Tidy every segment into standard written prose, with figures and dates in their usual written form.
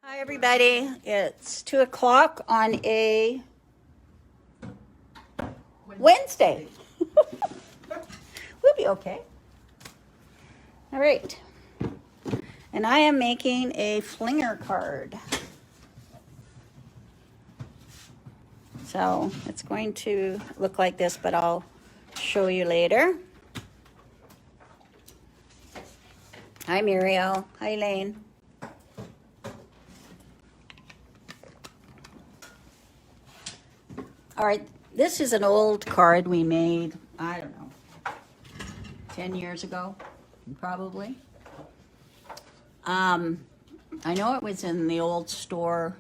Hi everybody, it's 2 o'clock on a Wednesday. We'll be okay. All right. And I am making a Flinger card. So it's going to look like this, but I'll show you later. Hi Muriel. Hi Lane. All right, this is an old card we made, I don't know, 10 years ago, probably. I know it was in the old store.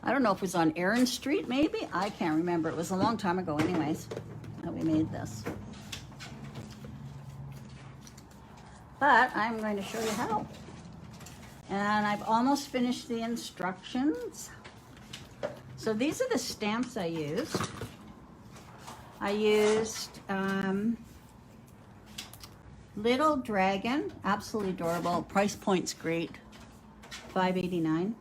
I don't know if it was on Erin Street, maybe? I can't remember. It was a long time ago anyways that we made this. But I'm going to show you how. And I've almost finished the instructions. So these are the stamps I used. I used Little Dragon, absolutely adorable. Price point's great, $5.89.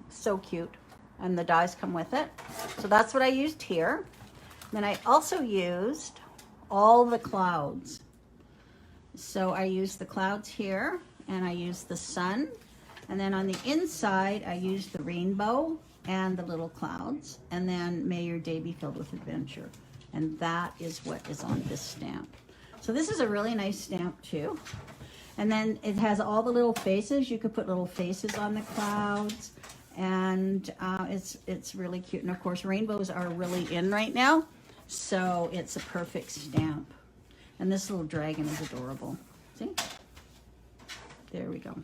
So cute, and the dies come with it. So that's what I used here. Then I also used all the clouds. So I used the clouds here, and I used the sun, and then on the inside I used the rainbow and the little clouds, and then may your day be filled with adventure. And that is what is on this stamp. So this is a really nice stamp too. And then it has all the little faces. You could put little faces on the clouds, and it's really cute. And of course rainbows are really in right now, so it's a perfect stamp. And this little dragon is adorable. See? There we go.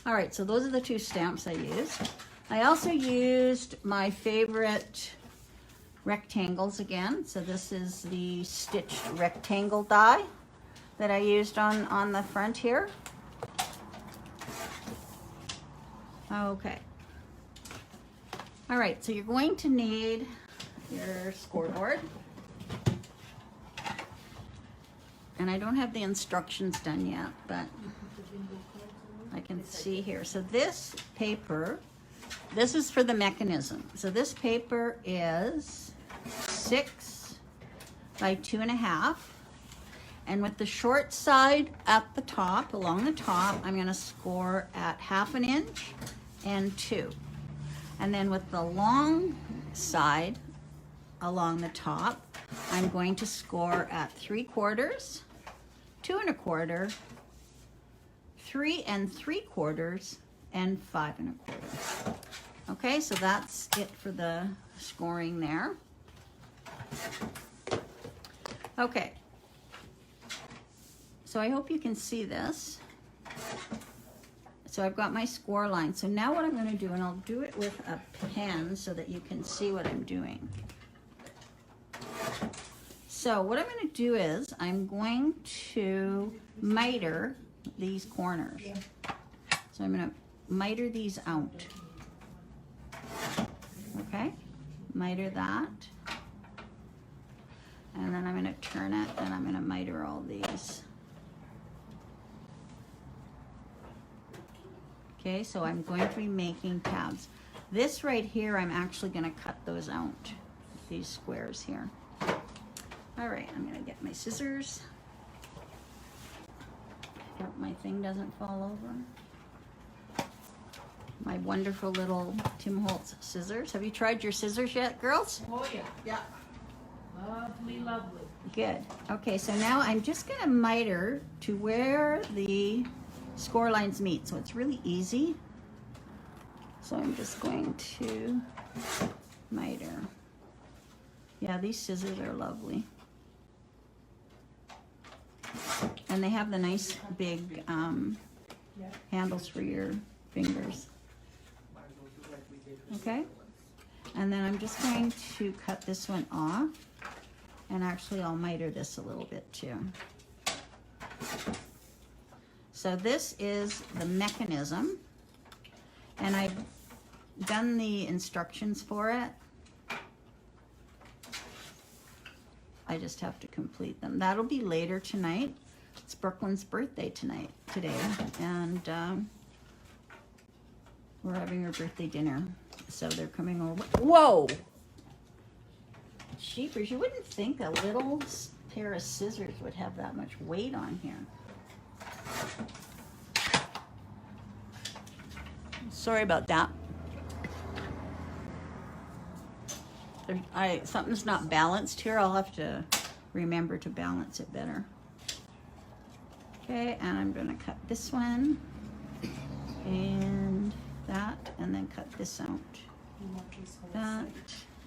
All right, so those are the two stamps I used. I also used my favorite rectangles again. So this is the stitched rectangle die that I used on the front here. Okay. All right, so you're going to need your scoreboard. And I don't have the instructions done yet, but I can see here. So this paper, this is for the mechanism. So this paper is 6 by 2.5. And with the short side at the top, along the top, I'm gonna score at 1/2 inch and 2. And then with the long side along the top, I'm going to score at 3/4, 2 1/4, 3 3/4, and 5 1/4. Okay, so that's it for the scoring there. Okay, so I hope you can see this. So I've got my score line. So now what I'm going to do, and I'll do it with a pen so that you can see what I'm doing. So what I'm going to do is I'm going to miter these corners. So I'm going to miter these out. Okay, miter that. And then I'm going to turn it and I'm going to miter all these. Okay, so I'm going to be making tabs. This right here, I'm actually going to cut those out, these squares here. All right, I'm going to get my scissors. Hope my thing doesn't fall over. My wonderful little Tim Holtz scissors. Have you tried your scissors yet, girls? Oh yeah. Yeah. Lovely, lovely. Good. Okay, so now I'm just going to miter to where the score lines meet. So it's really easy. So I'm just going to miter. Yeah, these scissors are lovely. And they have the nice big handles for your fingers. Okay? And then I'm just going to cut this one off. And actually I'll miter this a little bit too. So this is the mechanism. And I've done the instructions for it. I just have to complete them. That'll be later tonight. It's Brooklyn's birthday today. And We're having our birthday dinner, so they're coming over. Whoa! Sheepers, you wouldn't think a little pair of scissors would have that much weight on here. Sorry about that. Something's not balanced here. I'll have to remember to balance it better. Okay, and I'm gonna cut this one and that, and then cut this out. That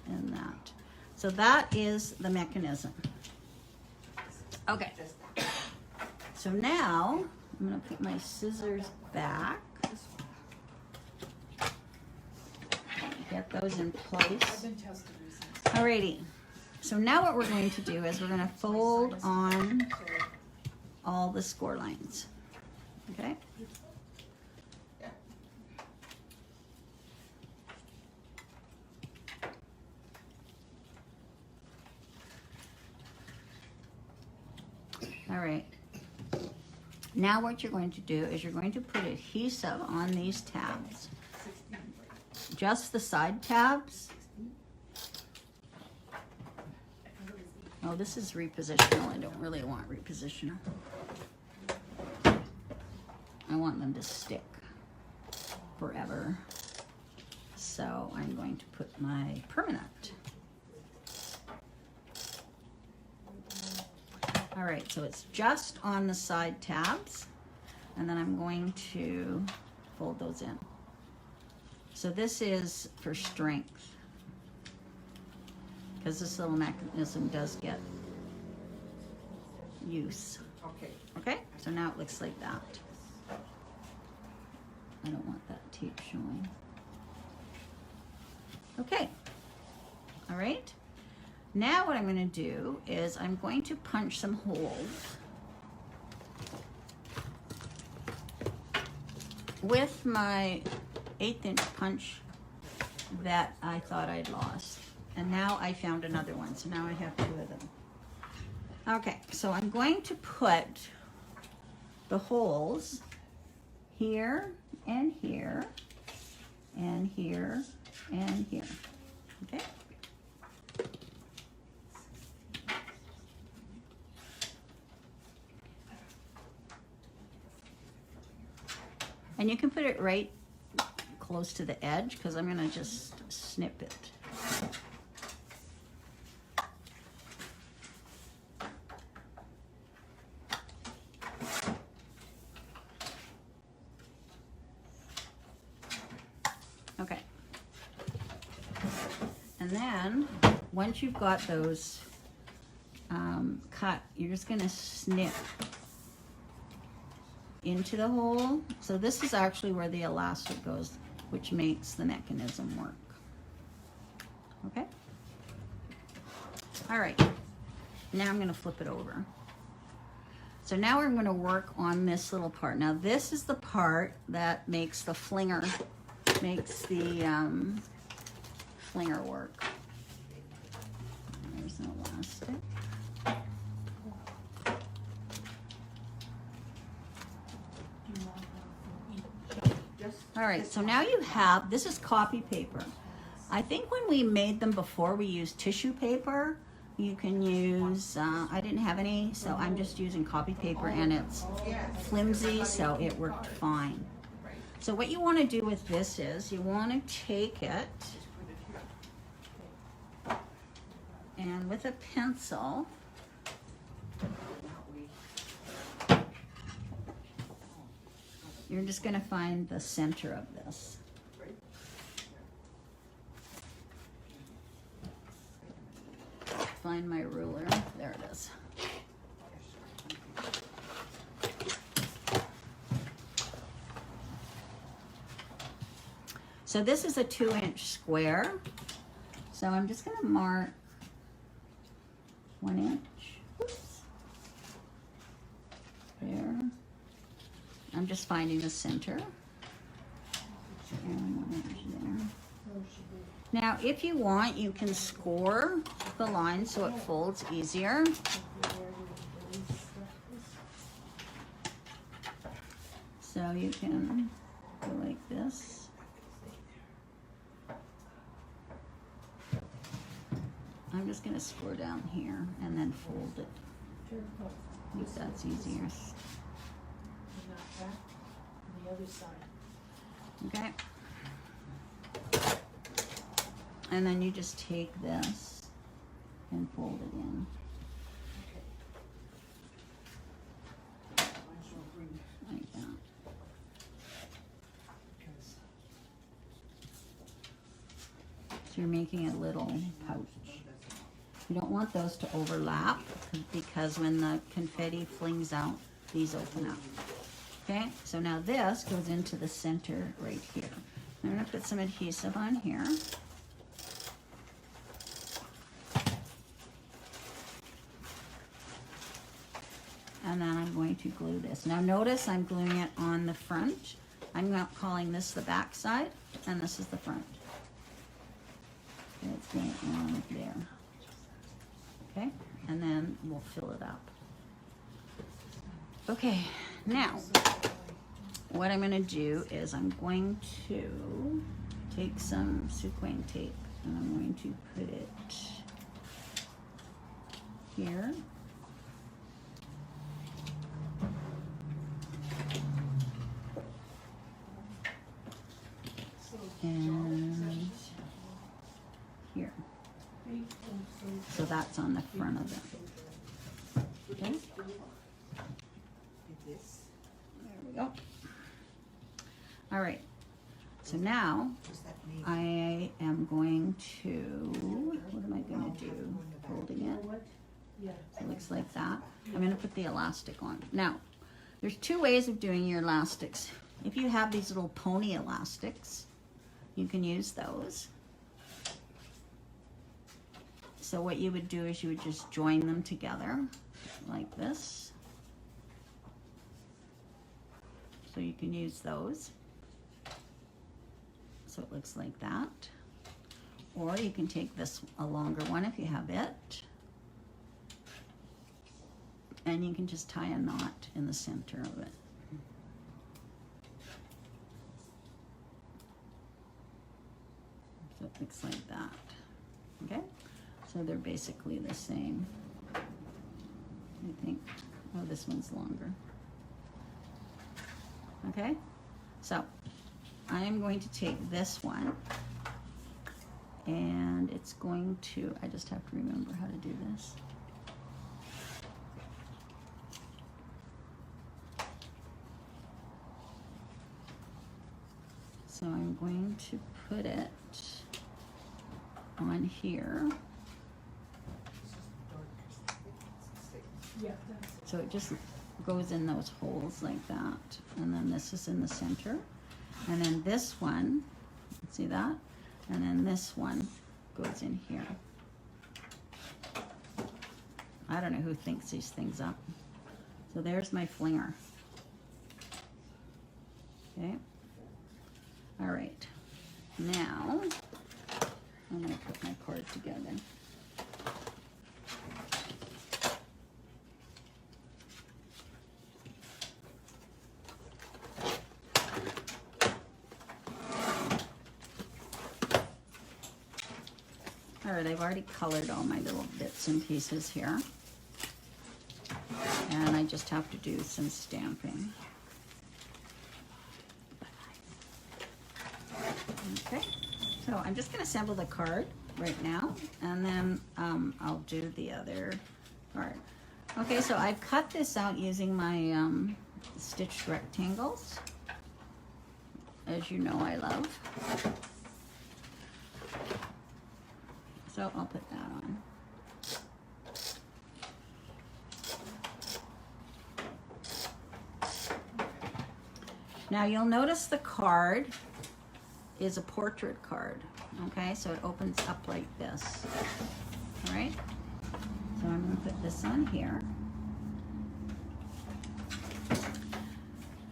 and that. So that is the mechanism. Okay. So now I'm gonna put my scissors back. Get those in place. Alrighty. So now what we're going to do is we're going to fold on all the score lines. Okay? All right. Now what you're going to do is you're going to put adhesive on these tabs. Just the side tabs. Oh, this is repositional. I don't really want repositional. I want them to stick forever. So I'm going to put my permanent. All right, so it's just on the side tabs, and then I'm going to fold those in. So this is for strength, because this little mechanism does get use. Okay. Okay, so now it looks like that. I don't want that tape showing. Okay, all right. Now what I'm going to do is I'm going to punch some holes with my 1/8 inch punch that I thought I'd lost. And now I found another one, so now I have 2 of them. Okay, so I'm going to put the holes here and here and here and here. Okay? And you can put it right close to the edge, because I'm going to just snip it. Okay. And then, once you've got those cut, you're just going to snip into the hole. So this is actually where the elastic goes, which makes the mechanism work. Okay? All right. Now I'm going to flip it over. So now we're going to work on this little part. Now this is the part that makes the flinger, makes the flinger work. There's an elastic. All right, so now you have, this is copy paper. I think when we made them before, we used tissue paper. You can use, I didn't have any, so I'm just using copy paper, and it's flimsy, so it worked fine. So what you want to do with this is you want to take it and with a pencil, you're just going to find the center of this. Find my ruler. There it is. So this is a 2-inch square. So I'm just going to mark 1 inch. Oops. There. I'm just finding the center. And 1 inch there. Now, if you want, you can score the line so it folds easier. So you can go like this. I'm just gonna score down here and then fold it. Careful. I think that's easier. And not that. And the other side. Okay. And then you just take this and fold it in. Okay. Might as well bring Like that. because So you're making a little pouch. You don't want those to overlap because when the confetti flings out, these open up. Okay, so now this goes into the center right here. I'm gonna put some adhesive on here. And then I'm going to glue this. Now notice I'm gluing it on the front. I'm not calling this the back side, and this is the front. So it's going on there. Okay, and then we'll fill it up. Okay, now what I'm gonna do is I'm going to take some sequin tape and I'm going to put it here. And here. So that's on the front of it. Okay. There we go. All right. So now I am going to, what am I going to do? Holding it. what? Yeah. It looks like that. I'm going to put the elastic on. Now, there's two ways of doing your elastics. If you have these little pony elastics, you can use those. So what you would do is you would just join them together like this. So you can use those. So it looks like that. Or you can take this, a longer one if you have it. And you can just tie a knot in the center of it. So it looks like that. Okay? So they're basically the same. I think. Oh, this one's longer. Okay? So I am going to take this one and it's going to, I just have to remember how to do this. So I'm going to put it on here. Yeah, that's it. So it just goes in those holes like that. And then this is in the center. And then this one, see that? And then this one goes in here. I don't know who thinks these things up. So there's my flinger. Okay. All right. Now, I'm going to put my card together. All right, I've already colored all my little bits and pieces here. And I just have to do some stamping. Okay, so I'm just gonna assemble the card right now, and then I'll do the other card. Okay, so I've cut this out using my stitched rectangles, as you know I love. So I'll put that on. Now you'll notice the card is a portrait card, okay? So it opens up like this, all right? So I'm gonna put this on here.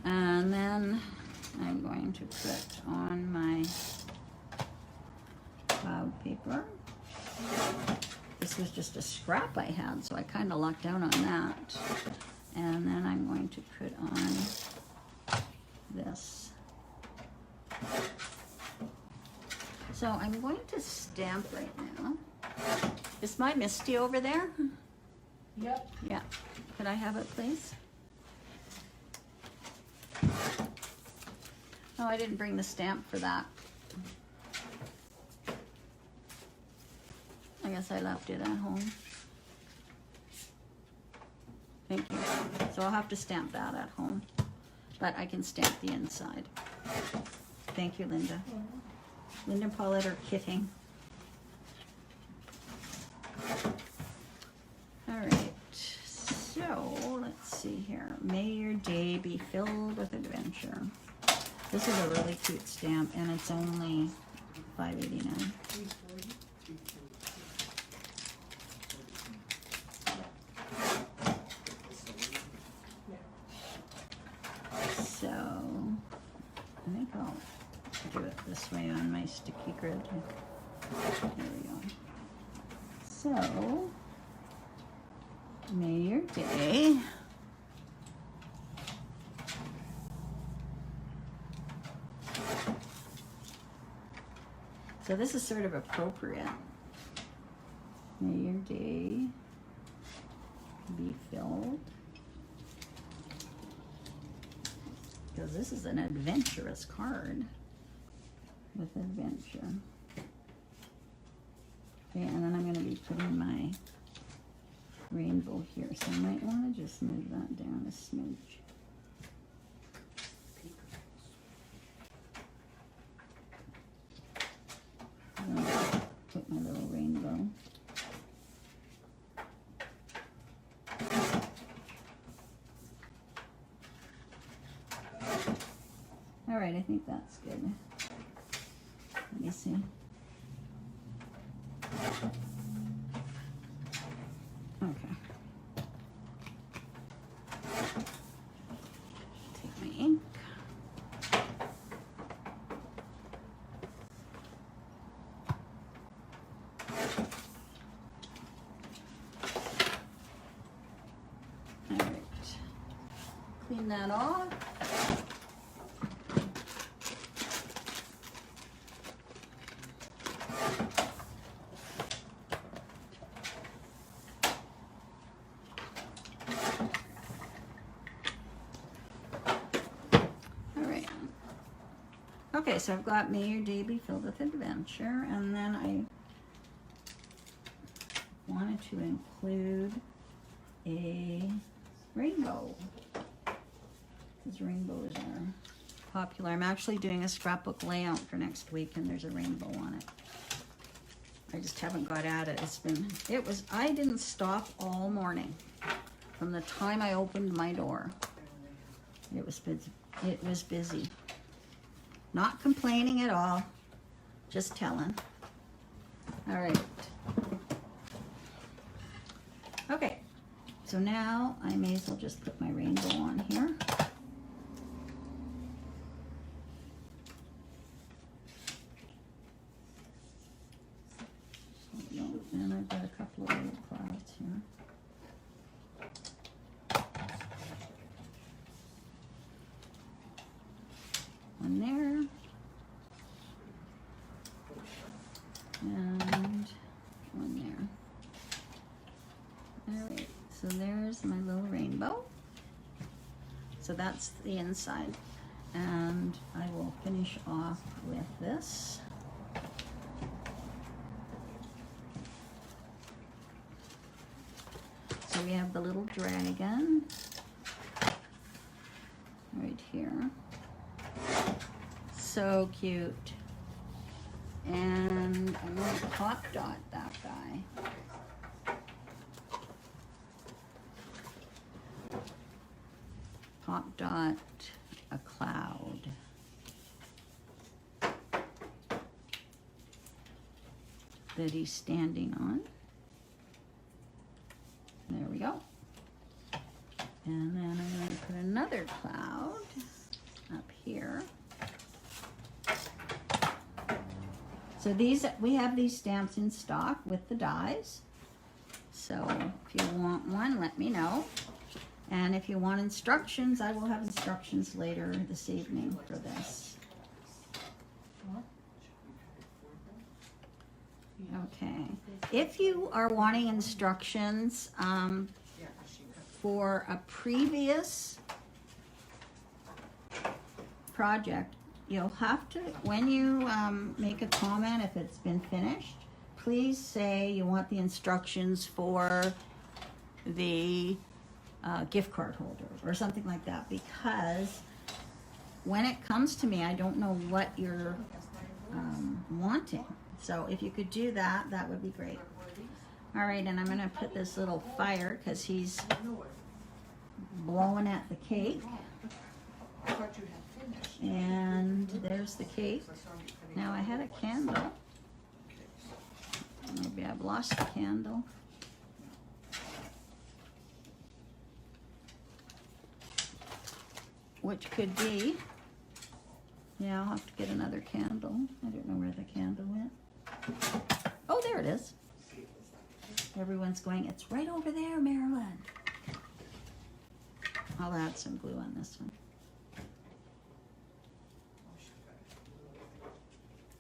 And then I'm going to put on my cloud paper. This was just a scrap I had, so I kind of lucked out on that. And then I'm going to put on this. So I'm going to stamp right now. Is my Misty over there? Yep. Yeah. Could I have it, please? Oh, I didn't bring the stamp for that. I guess I left it at home. Thank you. So I'll have to stamp that at home, but I can stamp the inside. Thank you, Linda. Linda and Paulette are kidding. All right, so let's see here. May your day be filled with adventure. This is a really cute stamp, and it's only $5.89. So I think I'll do it this way on my sticky grid. There we go. So, may your day so this is sort of appropriate. May your day be filled, because this is an adventurous card with adventure. Okay, and then I'm going to be putting my rainbow here, so I might want to just move that down a smidge. I'm going to put my little rainbow. All right, I think that's good. Let me see. Okay. Take my ink. All right. Clean that off. Okay, so I've got may your day be filled with adventure, and then I wanted to include a rainbow, because rainbows are popular. I'm actually doing a scrapbook layout for next week, and there's a rainbow on it. I just haven't got at it. I didn't stop all morning from the time I opened my door. It was busy. Not complaining at all, just telling. All right. Okay, so now I may as well just put my rainbow on here. And I've got a couple of little clouds here. One there, and one there. All right, so there's my little rainbow. So that's the inside, and I will finish off with this. So we have the little dragon right here. So cute. And I'm going to pop dot that guy. Pop dot a cloud. That he's standing on. There we go. And then I'm going to put another cloud up here. So we have these stamps in stock with the dies. So if you want one, let me know. And if you want instructions, I will have instructions later this evening for this. Okay. If you are wanting instructions for a previous project, you'll have to, when you make a comment, if it's been finished, please say you want the instructions for the gift card holder or something like that, because when it comes to me, I don't know what you're wanting. So if you could do that, that would be great. All right, and I'm gonna put this little fire because he's blowing at the cake. And there's the cake. Now I had a candle. Maybe I've lost the candle. Which could be, yeah, I'll have to get another candle. I don't know where the candle went. Oh, there it is. Everyone's going, it's right over there, Marilyn. I'll add some glue on this one.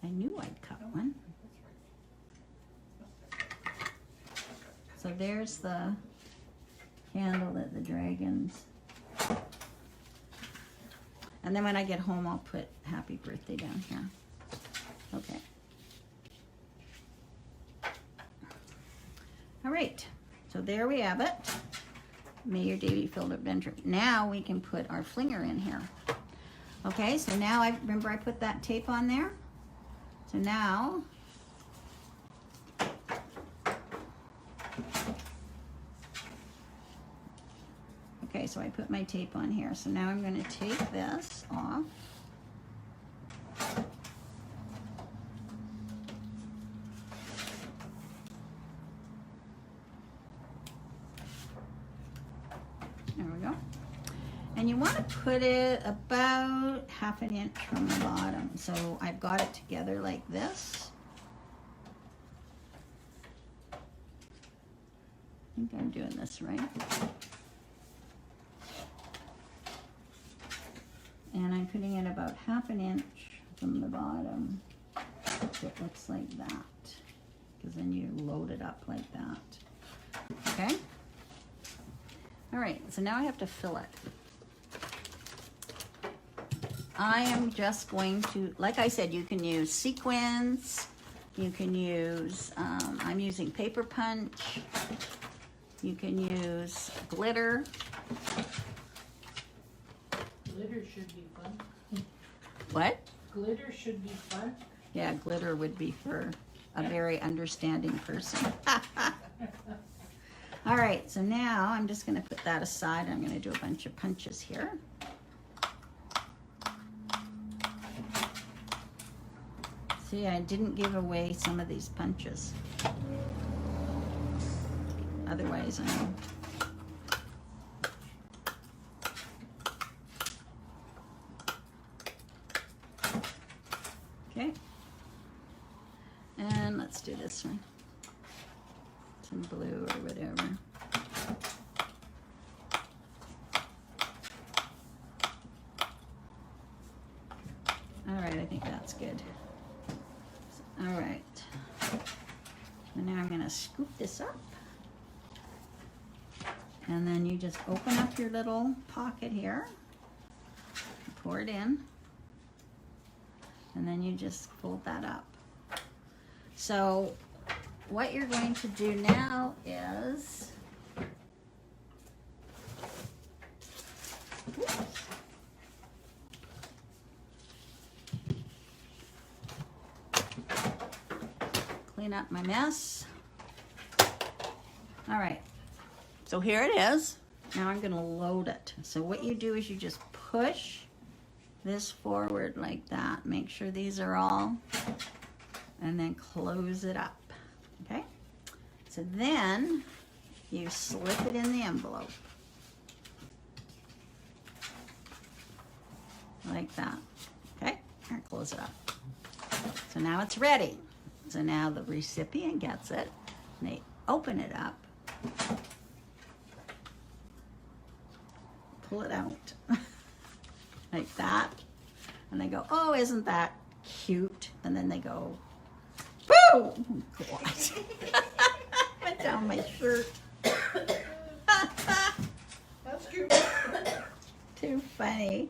I knew I'd cut one. So there's the candle that the dragons. And then when I get home, I'll put happy birthday down here. Okay. All right, so there we have it. May your day be filled with adventure. Now we can put our flinger in here. Okay, so now I remember I put that tape on there. So now, okay, so I put my tape on here. So now I'm going to take this off. There we go. And you want to put it about 1/2 inch from the bottom. So I've got it together like this. I think I'm doing this right. And I'm putting it about 1/2 inch from the bottom. So it looks like that. Because then you load it up like that. Okay? All right, so now I have to fill it. I am just going to, like I said, you can use sequins, you can use, I'm using paper punch, you can use glitter. Glitter should be fun. What? Glitter should be fun. Yeah, glitter would be for a very understanding person. All right, so now I'm just gonna put that aside. I'm gonna do a bunch of punches here. See, I didn't give away some of these punches. Otherwise, I'm... Okay. And let's do this one. Some blue or whatever. All right, I think that's good. All right. And now I'm gonna scoop this up. And then you just open up your little pocket here. Pour it in. And then you just fold that up. So what you're going to do now is, clean up my mess. All right, so here it is. Now I'm gonna load it. So what you do is you just push this forward like that. Make sure these are all, and then close it up, okay? So then you slip it in the envelope. Like that, okay? And close it up. So now it's ready. So now the recipient gets it, and they open it up, pull it out, like that, and they go, oh, isn't that cute? And then they go, Oh, God. Went down my shirt. That's cute. Too funny.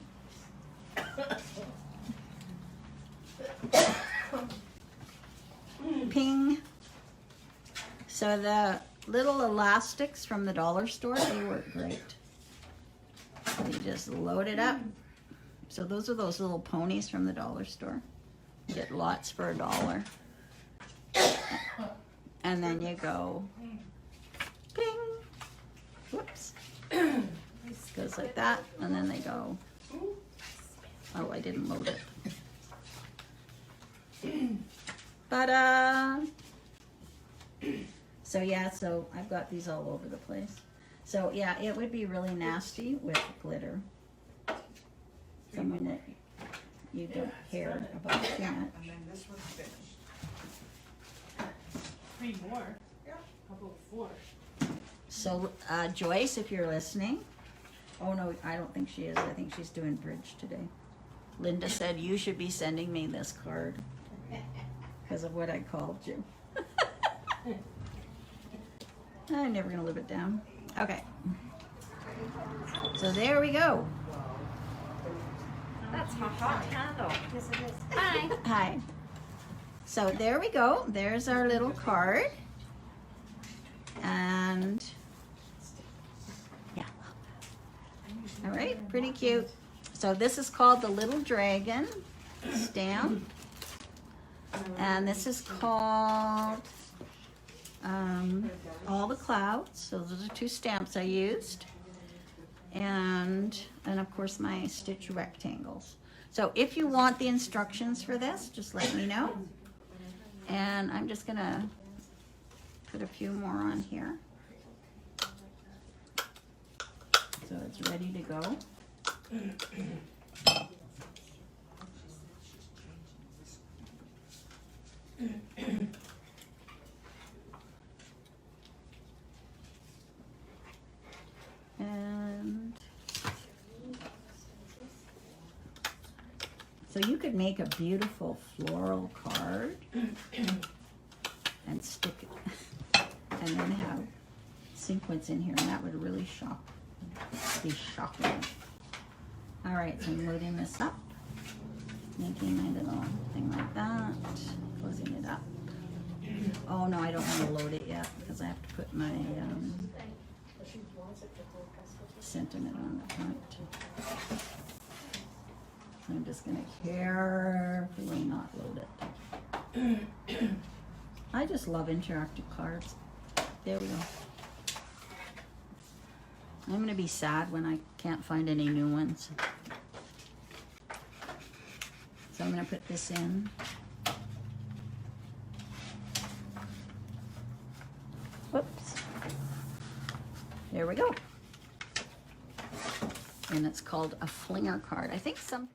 Ping. So the little elastics from the dollar store, they work great. You just load it up. So those are those little ponies from the dollar store. You get lots for $1. And then you go ping. Whoops. Goes like that, and then they go. Oh, I didn't load it. Ta-da! So yeah, so I've got these all over the place. So yeah, it would be really nasty with glitter. Someone that you don't care about too much. And then this one's finished. 3 more. Yeah. How about 4? So Joyce, if you're listening, oh no, I don't think she is. I think she's doing bridge today. Linda said you should be sending me this card because of what I called you. I'm never gonna live it down. Okay. So there we go. That's my hot handle. Yes, it is. Hi. Hi. So there we go. There's our little card. And yeah. All right, pretty cute. So this is called the Little Dragon stamp. And this is called All the Clouds. So those are 2 stamps I used. And of course my stitch rectangles. So if you want the instructions for this, just let me know. And I'm just gonna put a few more on here. So it's ready to go. And so you could make a beautiful floral card and stick it, and then have sequins in here, and that would really be shocking. All right, so I'm loading this up, making my little thing like that, closing it up. Oh no, I don't want to load it yet because I have to put my sentiment on the front. I'm just going to carefully not load it. I just love interactive cards. There we go. I'm going to be sad when I can't find any new ones. So I'm going to put this in. Whoops. There we go. And it's called a Flinger card. I think some